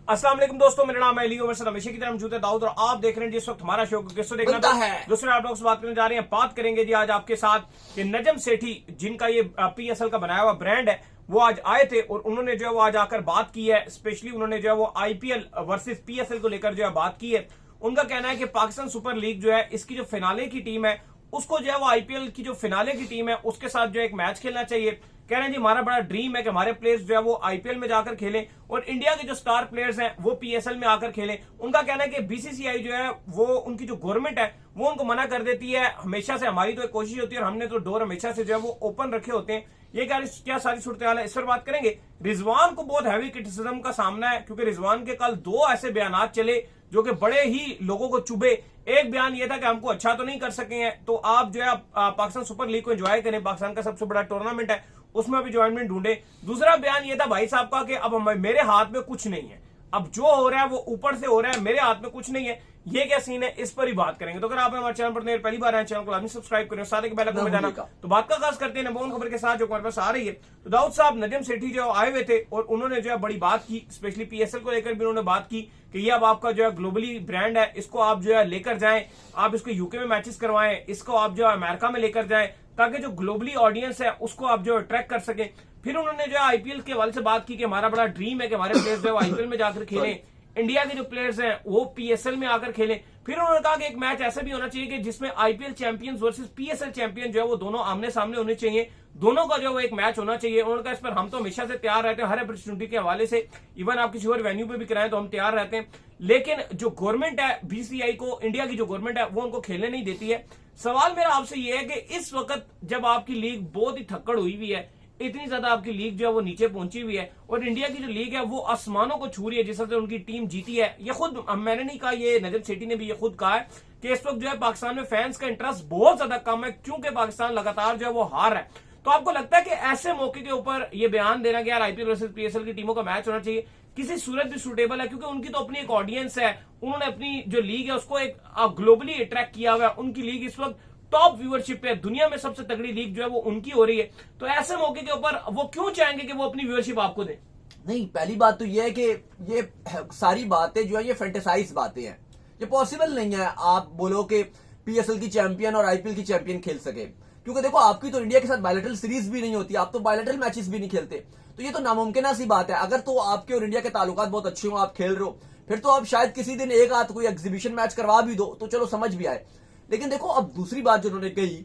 अस्सलाम वालेकुम दोस्तों, मेरा नाम है अली, मेरे साथ हमेशा की तरह मौजूद है दाऊद और आप देख रहे हैं जिस वक्त हमारा शो किसको देखना था है। दूसरे आप लोग से बात करने जा रहे हैं। बात करेंगे जी आज आपके साथ कि नजम सेठी जिनका ये पीएसएल का बनाया हुआ ब्रांड है, वो आज आए थे और उन्होंने जो है वो आज आकर बात की है। स्पेशली उन्होंने जो है वो आईपीएल वर्सेस पीएसएल को लेकर जो है बात की है। उनका कहना है कि पाकिस्तान सुपर लीग जो है इसकी जो फिनाले की टीम है उसको जो है वो आईपीएल की जो फिनाले की टीम है उसके साथ जो एक मैच खेलना चाहिए। कह रहे हैं जी हमारा बड़ा ड्रीम है कि हमारे प्लेयर्स जो है वो आईपीएल में जाकर खेलें और इंडिया के जो स्टार प्लेयर्स हैं वो पीएसएल में आकर खेलें। उनका कहना है कि बीसीसीआई जो है वो उनकी जो गवर्नमेंट है वो उनको मना कर देती है। हमेशा से हमारी तो एक कोशिश होती है और हमने तो डोर हमेशा से जो है वो ओपन रखे होते हैं। ये क्या सारी सूरत हाल है, इस पर बात करेंगे। रिजवान को बहुत हैवी क्रिटिसिज्म का सामना है क्योंकि रिजवान के कल दो ऐसे बयान चले जो कि बड़े ही लोगों को चुभे। एक बयान यह था कि हमको अच्छा तो नहीं कर सके हैं तो आप जो है पाकिस्तान सुपर लीग को एंजॉय करें, पाकिस्तान का सबसे बड़ा टूर्नामेंट है उसमें अभी ज्वाइंटमेंट ढूंढे। दूसरा बयान यह था भाई साहब का कि अब मेरे हाथ में कुछ नहीं है, अब जो हो रहा है वो ऊपर से हो रहा है, मेरे हाथ में कुछ नहीं है। ये क्या सीन है, इस पर ही बात करेंगे। तो अगर आप हमारे चैनल पर पहली बार आए, चैनल को लाजमी सब्सक्राइब करें, साथ ही बेल आइकन में जाना। तो बात का आगाज करते हैं नंबर 1 खबर के साथ जो हमारे पास आ रही है। तो दाऊद साहब नजम सेठी जो आए हुए थे और उन्होंने जो है बड़ी बात की, स्पेशली पीएसएल को लेकर भी उन्होंने बात की कि ये अब आपका जो है ग्लोबली ब्रांड है, इसको आप जो है लेकर जाएं, आप इसको यूके में मैचेस करवाएं, इसको आप जो है अमेरिका में लेकर जाएं ताकि जो ग्लोबली ऑडियंस है उसको आप जो ट्रैक कर सके। फिर उन्होंने जो है आईपीएल के हवाले से बात की कि हमारा बड़ा ड्रीम है कि हमारे प्लेयर्स जो है आईपीएल में जाकर खेलें, इंडिया के जो प्लेयर्स हैं वो पीएसएल में आकर खेलें। फिर उन्होंने कहा कि एक मैच ऐसा भी होना चाहिए कि जिसमें IPL champions versus PSL champion जो है वो दोनों आमने सामने होने चाहिए, दोनों का जो है वो एक मैच होना चाहिए। उन्होंने कहा इस पर हम तो हमेशा से तैयार रहते हैं, हर अपॉर्चुनिटी के हवाले से, इवन आप किसी और वेन्यू पे भी कराएं तो हम तैयार रहते हैं। लेकिन जो गवर्नमेंट है बीसीसीआई को, इंडिया की जो गवर्नमेंट है वो उनको खेलने नहीं देती है। सवाल मेरा आपसे ये है कि इस वक्त जब आपकी लीग बहुत ही थक्कड़ हुई हुई है, इतनी ज्यादा आपकी लीग जो है वो नीचे पहुंची हुई है और इंडिया की जो लीग है वो आसमानों को छू रही है जिस तरह से उनकी टीम जीती है, ये खुद मैंने नहीं कहा, ये नजम सेठी ने भी ये खुद कहा है कि इस वक्त जो है पाकिस्तान में फैंस का इंटरेस्ट बहुत ज्यादा कम है क्योंकि पाकिस्तान लगातार जो है वो हार रहा है। तो आपको लगता है कि ऐसे मौके के ऊपर ये बयान देना कि यार आईपीएल वर्सेस पीएसएल की टीमों का मैच होना चाहिए किसी सूरत भी सूटेबल है क्योंकि उनकी तो अपनी एक ऑडियंस है, उन्होंने अपनी जो लीग है उसको एक ग्लोबली अट्रैक्ट किया हुआ है, उनकी लीग इस वक्त टॉप व्यूअरशिप पे, दुनिया में सबसे तगड़ी लीग जो है वो उनकी हो रही है। तो ऐसे मौके के ऊपर वो क्यों चाहेंगे कि वो अपनी व्यूअरशिप आपको दे? नहीं, पहली बात तो ये है कि ये सारी बातें जो है ये फैंटेसाइज बातें हैं, ये पॉसिबल नहीं है आप बोलो कि पीएसएल की चैंपियन और आईपीएल की चैंपियन खेल सके, क्योंकि देखो आपकी तो इंडिया के साथ बायलैटरल सीरीज भी नहीं होती, आप तो बायलैटरल मैचेस भी नहीं खेलते, तो ये तो नामुमकिन सी बात है। अगर तो आपके और इंडिया के ताल्लुकात बहुत अच्छे हो, आप खेल रहे हो, फिर तो आप शायद किसी दिन एक आध कोई एग्जीबिशन मैच करवा भी दो तो चलो समझ भी आए। लेकिन देखो अब दूसरी बात जो उन्होंने कही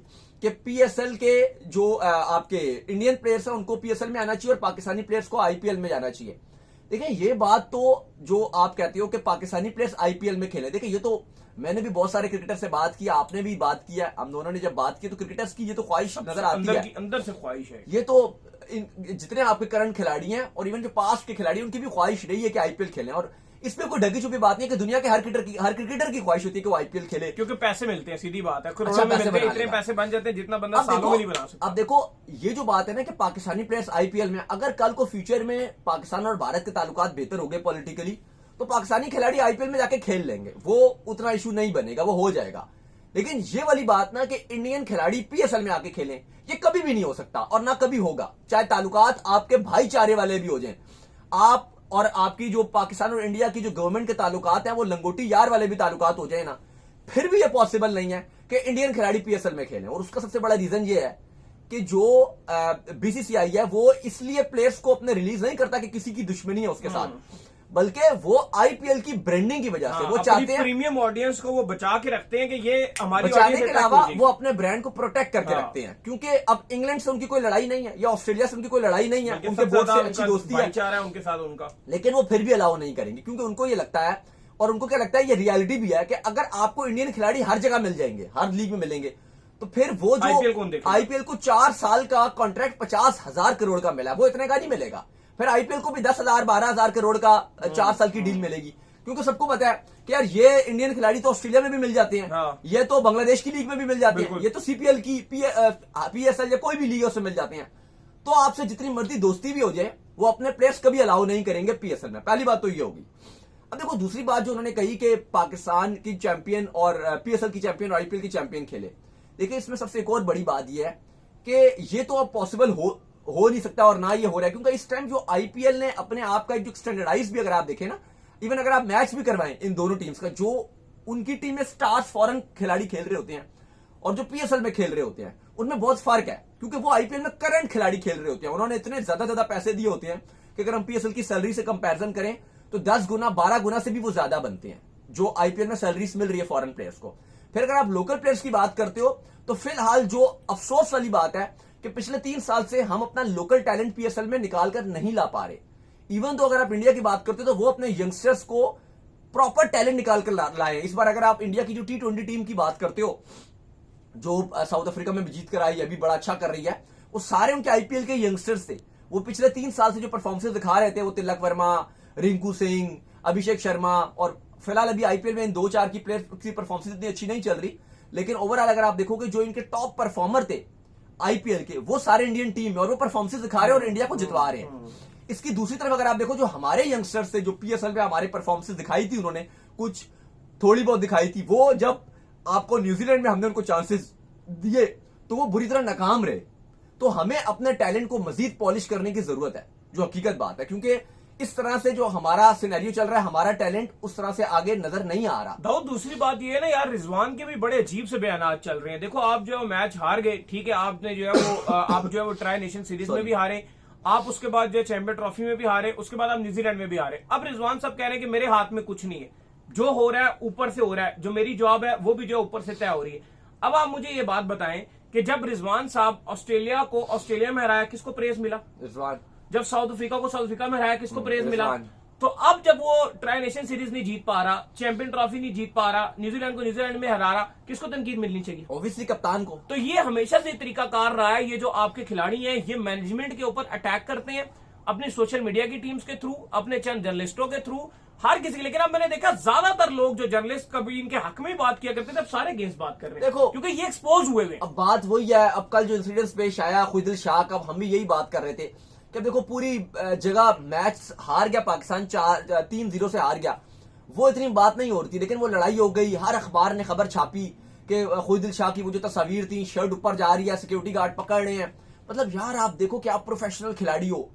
कि पीएसएल के जो आपके इंडियन प्लेयर्स हैं उनको पीएसएल में आना चाहिए और पाकिस्तानी प्लेयर्स को आईपीएल में जाना चाहिए। देखिए ये बात तो जो आप कहते हो कि पाकिस्तानी प्लेयर्स आईपीएल में खेले, देखिए ये तो मैंने भी बहुत सारे क्रिकेटर से बात की, आपने भी बात किया, हम दोनों ने जब बात की तो क्रिकेटर्स की ये तो ख्वाहिश नजर आती है, अंदर से ख्वाहिश है। ये तो जितने आपके करंट खिलाड़ी हैं और इवन जो पास्ट के खिलाड़ी हैं उनकी भी ख्वाहिश रही है कि आईपीएल खेलें, और इसमें कोई ढकी छुपी बात नहीं है कि दुनिया के हर क्रिकेटर की ख्वाहिश होती है कि वो आईपीएल खेले, क्योंकि पैसे मिलते हैं, सीधी बात है। अच्छा, इतने पैसे बन जाते हैं जितना बंदा सालों में नहीं बना सकता। अब देखो ये जो बात है ना कि पाकिस्तानी प्लेयर्स आईपीएल में, अगर कल को फ्यूचर में पाकिस्तान और भारत के ताल्लुकात बेहतर हो गए पॉलिटिकली तो पाकिस्तानी खिलाड़ी आईपीएल में जाके खेल लेंगे, वो उतना इशू नहीं बनेगा, वो हो जाएगा। लेकिन ये वाली बात ना कि इंडियन खिलाड़ी पीएसएल में आके खेलें, ये कभी भी नहीं हो सकता और ना कभी होगा, चाहे ताल्लुकात आपके भाईचारे वाले भी हो जाएं। आप और आपकी जो पाकिस्तान और इंडिया की जो गवर्नमेंट के ताल्लुकात हैं वो लंगोटी यार वाले भी ताल्लुकात हो जाए ना, फिर भी ये पॉसिबल नहीं है कि इंडियन खिलाड़ी पीएसएल में खेलें। और उसका सबसे बड़ा रीजन ये है कि जो बीसीसीआई है वो इसलिए प्लेयर्स को अपने रिलीज नहीं करता कि किसी की दुश्मनी है उसके साथ, बल्कि वो आईपीएल की ब्रांडिंग की वजह से वो चाहते हैं प्रीमियम ऑडियंस को वो बचा के रखते हैं कि ये हमारी बचाने के अलावा वो अपने ब्रांड को प्रोटेक्ट करके रखते हैं, क्योंकि अब इंग्लैंड से उनकी कोई लड़ाई नहीं है या ऑस्ट्रेलिया से उनकी कोई लड़ाई नहीं है, उनके बहुत से अच्छी दोस्ती है उनके साथ उनका, लेकिन वो फिर भी अलाउ नहीं करेंगे क्योंकि उनको ये लगता है, और उनको क्या लगता है, ये रियलिटी भी है कि अगर आपको इंडियन खिलाड़ी हर जगह मिल जाएंगे, हर लीग में मिलेंगे, तो फिर वो जो आईपीएल को 4 साल का कॉन्ट्रैक्ट 50,000 करोड़ का मिला वो इतने का नहीं मिलेगा, फिर आईपीएल को भी 10,000 12,000 करोड़ का 4 साल की डील मिलेगी, क्योंकि सबको पता है कि यार ये इंडियन खिलाड़ी तो ऑस्ट्रेलिया में भी मिल जाते हैं, ये तो बांग्लादेश की लीग में भी मिल जाते हैं, ये तो सीपीएल की पीएसएल या कोई भी लीग उसमें मिल जाते हैं, तो आपसे जितनी मर्जी दोस्ती भी हो जाए वो अपने प्लेयर्स कभी अलाउ नहीं करेंगे पीएसएल में। पहली बात तो ये होगी। अब देखो दूसरी बात जो उन्होंने कही कि पाकिस्तान की चैंपियन और पीएसएल की चैंपियन और आईपीएल की चैंपियन खेले, देखिए इसमें सबसे एक और बड़ी बात यह है कि ये तो अब पॉसिबल हो नहीं सकता और ना ये हो रहा है, क्योंकि इस टाइम जो आईपीएल ने अपने आप का एक जो स्टैंडर्डाइज भी अगर आप देखें ना, इवन अगर आप मैच भी करवाएं इन दोनों टीम्स का, जो उनकी टीम में स्टार्स फॉरेन खिलाड़ी खेल रहे होते हैं और जो पीएसएल में खेल रहे होते हैं, उनमें बहुत फर्क है, क्योंकि वो आईपीएल में करंट खिलाड़ी खेल रहे होते हैं। उन्होंने इतने ज्यादा पैसे दिए होते हैं कि अगर हम पीएसएल की सैलरी से कंपैरिजन करें तो 10 गुना 12 गुना से भी वो ज्यादा बनते हैं जो आईपीएल में सैलरीज मिल रही है फॉरेन प्लेयर्स को। फिर अगर आप लोकल प्लेयर्स की बात करते हो तो फिलहाल जो अफसोस वाली बात है कि पिछले 3 साल से हम अपना लोकल टैलेंट पीएसएल में निकाल कर नहीं ला पा रहे। इवन तो अगर आप इंडिया की बात करते हो तो वो अपने यंगस्टर्स को प्रॉपर टैलेंट निकाल कर लाए। इस बार अगर आप इंडिया की जो T20 टीम की बात करते हो, जो साउथ अफ्रीका में भी जीत कर आई है, अभी बड़ा अच्छा कर रही है, वो सारे उनके आईपीएल के यंगस्टर्स थे। वो पिछले 3 साल से जो परफॉर्मेंस दिखा रहे थे, वो तिलक वर्मा, रिंकू सिंह, अभिषेक शर्मा, और फिलहाल अभी आईपीएल में इन 2-4 की प्लेयर की परफॉर्मेंस इतनी अच्छी नहीं चल रही, लेकिन ओवरऑल अगर आप देखोगे जो इनके टॉप परफॉर्मर थे आईपीएल के, वो सारे इंडियन टीम में, और वो परफॉर्मेंस दिखा रहे हैं और इंडिया को जितवा रहे हैं। इसकी दूसरी तरफ अगर आप देखो, जो हमारे यंगस्टर्स थे जो पीएसएल में हमारे परफॉर्मेंस दिखाई थी, उन्होंने कुछ थोड़ी बहुत दिखाई थी, वो जब आपको न्यूजीलैंड में हमने उनको चांसेस दिए तो वो बुरी तरह नाकाम रहे। तो हमें अपने टैलेंट को मजीद पॉलिश करने की जरूरत है, जो हकीकत बात है, क्योंकि इस तरह से जो हमारा सिनेरियो चल रहा है, हमारा टैलेंट उस तरह से आगे नजर नहीं आ रहा। दाऊद, दूसरी बात ये है ना यार, रिजवान के भी बड़े अजीब से बयान चल रहे हैं। देखो, आप जो है मैच हार गए, ठीक है, आपने जो है वो आप जो है वो ट्राई नेशन सीरीज में भी हारे, आप उसके बाद जो है चैंपियन ट्रॉफी में भी हारे, उसके बाद आप न्यूजीलैंड में भी हारे। अब रिजवान साहब कह रहे हैं कि मेरे हाथ में कुछ नहीं है, जो हो रहा है ऊपर से हो रहा है, जो मेरी जॉब है वो भी जो ऊपर से तय हो रही है। अब आप मुझे ये बात बताएं कि जब रिजवान साहब ऑस्ट्रेलिया को ऑस्ट्रेलिया में हराया, किसको प्रेज मिला? रिजवान। जब साउथ अफ्रीका को साउथ अफ्रीका में हराया, किसको प्रेज मिला? रिजवान। तो अब जब वो ट्राई नेशन सीरीज नहीं जीत पा रहा, चैंपियन ट्रॉफी नहीं जीत पा रहा, न्यूजीलैंड को न्यूजीलैंड में हरा रहा, किसको तनकीद मिलनी चाहिए? ऑब्वियसली कप्तान को। तो ये हमेशा से तरीकाकार रहा है। ये जो आपके खिलाड़ी हैं, ये मैनेजमेंट के ऊपर अटैक करते हैं, अपनी सोशल मीडिया की टीम्स के थ्रू, अपने चंद जर्नलिस्टों के थ्रू, हर किसी के। लेकिन अब मैंने देखा ज्यादातर लोग जो जर्नलिस्ट कभी इनके हक में बात किया करते थे, अब सारे अगेंस्ट बात कर रहे हैं। देखो, क्योंकि ये एक्सपोज हुए हुए। अब बात वही है, अब कल जो इंसिडेंट्स पेश आया खुदिल शाह का, हम भी यही बात कर रहे थे कि देखो पूरी जगह मैच हार गया पाकिस्तान, 3-0 से हार गया, वो इतनी बात नहीं हो रही थी, लेकिन वो लड़ाई हो गई। हर अखबार ने खबर छापी कि खुदिल शाह की वो जो तस्वीर थी, शर्ट ऊपर जा रही है, सिक्योरिटी गार्ड पकड़ रहे हैं। मतलब यार, आप देखो कि आप प्रोफेशनल खिलाड़ी हो,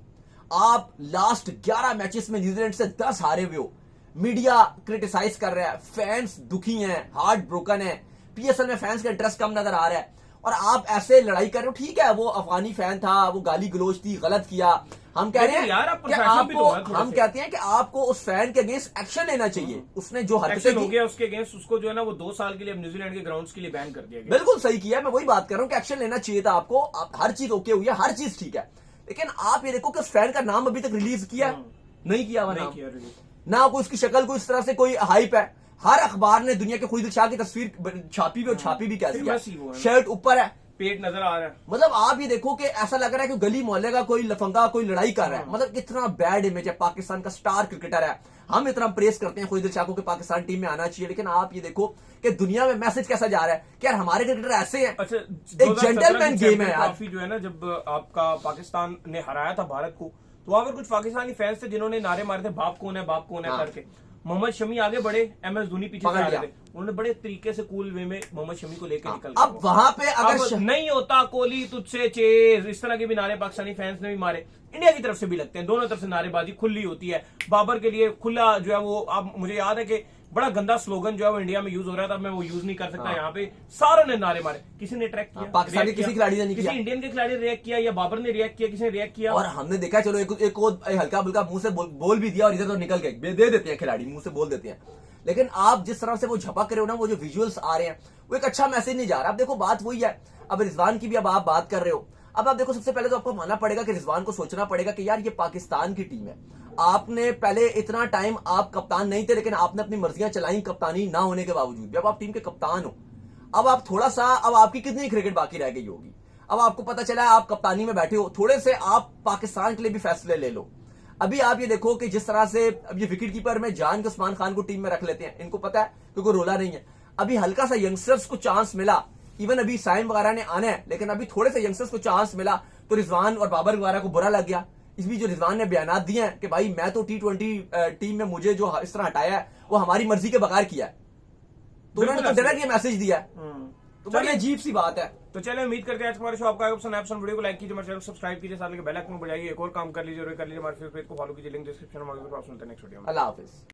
आप लास्ट 11 मैचेस में न्यूजीलैंड से 10 हारे हुए हो, मीडिया क्रिटिसाइज कर रहा है, फैंस दुखी हैं, हार्ट ब्रोकन है, पीएसएल में फैंस का इंटरेस्ट कम नजर आ रहा है, और आप ऐसे लड़ाई कर रहे हो। ठीक है, वो अफगानी फैन था, वो गाली गलोच थी, गलत किया। हम कह रहे हैं यार, कि आपको, हम कहते हैं कि आपको उस फैन के अगेंस्ट एक्शन लेना चाहिए। उसने जो हरकतें हो गया उसके अगेंस्ट, उसको जो है ना वो 2 साल के लिए न्यूजीलैंड के ग्राउंड्स के लिए बैन कर दिया गया। बिल्कुल सही किया, मैं वही बात कर रहा हूँ कि एक्शन लेना चाहिए था आपको। आप हर चीज ओके हुई है, हर चीज ठीक है, लेकिन आप ये देखो कि उस फैन का नाम अभी तक रिलीज किया नहीं किया, ना कोई उसकी शक्ल को इस तरह से कोई हाइप है। हर अखबार ने दुनिया के खुदिल शाह की तस्वीर छापी भी, और छापी भी कैसी है, शर्ट ऊपर है, पेट नजर आ रहा है। मतलब आप ये देखो कि ऐसा लग रहा है कि गली मोहल्ले का कोई लफंगा कोई लड़ाई कर रहा है। मतलब इतना बैड इमेज है, पाकिस्तान का स्टार क्रिकेटर है, हम इतना प्रेस करते हैं खुदिल शाह को कि पाकिस्तान टीम में आना चाहिए, लेकिन आप ये देखो कि दुनिया में मैसेज कैसा जा रहा है कि यार हमारे क्रिकेटर ऐसे हैं। अच्छा, एक जेंटलमैन गेम है यार। जो है ना, जब आपका पाकिस्तान ने हराया था भारत को, तो वहां पर कुछ पाकिस्तानी फैंस थे जिन्होंने नारे मारे थे, बाप कौन है, बाप कौन है करके। मोहम्मद शमी आगे बढ़े, एमएस धोनी पीछे से आ रहे थे, उन्होंने बड़े तरीके से कूल वे में मोहम्मद शमी को लेकर निकल। अब वहां पे अगर नहीं होता कोहली तुझसे चेज, इस तरह के भी नारे पाकिस्तानी फैंस ने भी मारे, इंडिया की तरफ से भी लगते हैं, दोनों तरफ से नारेबाजी खुली होती है। बाबर के लिए खुला जो है वो, अब मुझे याद है कि बड़ा गंदा स्लोगन जो है वो इंडिया में यूज हो रहा था, मैं वो यूज नहीं कर सकता यहाँ पे। सारों ने नारे मारे, किसी ने ट्रैक किया, पाकिस्तानी किसी खिलाड़ी ने नहीं किया, किसी इंडियन के खिलाड़ी ने रिएक्ट किया, या बाबर ने रिएक्ट किया, किसी ने रिएक्ट किया। और हमने देखा चलो एक हल्का बुल्का मुंह से बोल भी दिया, और इधर तो निकल गए, दे देते हैं खिलाड़ी, मुंह से बोल देते हैं। लेकिन आप जिस तरह से वो झपक रहे हो ना, वो जो विजुअल्स आ रहे हैं, वो एक अच्छा मैसेज नहीं जा रहा। अब देखो बात वही है, अब रिजवान की भी अब आप बात कर रहे हो। अब आप देखो, सबसे पहले तो आपको मानना पड़ेगा कि रिजवान को सोचना पड़ेगा कि यार ये पाकिस्तान की टीम है। आपने पहले इतना टाइम आप कप्तान नहीं थे, लेकिन आपने अपनी मर्जियां चलाई कप्तानी ना होने के बावजूद भी। अब आप टीम के कप्तान हो, अब आप थोड़ा सा, अब आपकी कितनी क्रिकेट बाकी रह गई होगी, अब आपको पता चला आप कप्तानी में बैठे हो, थोड़े से आप पाकिस्तान के लिए भी फैसले ले लो। अभी आप ये देखो कि जिस तरह से अब ये विकेट कीपर में जान के उस्मान खान को टीम में रख लेते हैं, इनको पता है कि कोई रोला नहीं है। अभी हल्का सा यंगस्टर्स को चांस मिला, इवन अभी साइम वगैरह ने आना है, लेकिन अभी थोड़े से यंगस्टर्स को चांस मिला तो रिजवान और बाबर वगैरह को बुरा लग गया। इस बीच जो रिजवान ने बयान दिए हैं कि भाई मैं तो T20 टीम में मुझे जो इस तरह हटाया है वो हमारी मर्जी के बगैर किया है, तो उन्होंने तो डायरेक्ट ये मैसेज दिया है। तो बड़ी अजीब सी बात है। तो चलिए, उम्मीद करके आज हमारे शो आपका वीडियो को लाइक कीजिए, हमारे चैनल को सब्सक्राइब कीजिए, साथ में बेल आइकन को बजाइए, एक और काम कर लीजिए, हमारे फेसबुक पेज को फॉलो कीजिए, लिंक डिस्क्रिप्शन में। नेक्स्ट वीडियो में। अल्लाह हाफिज।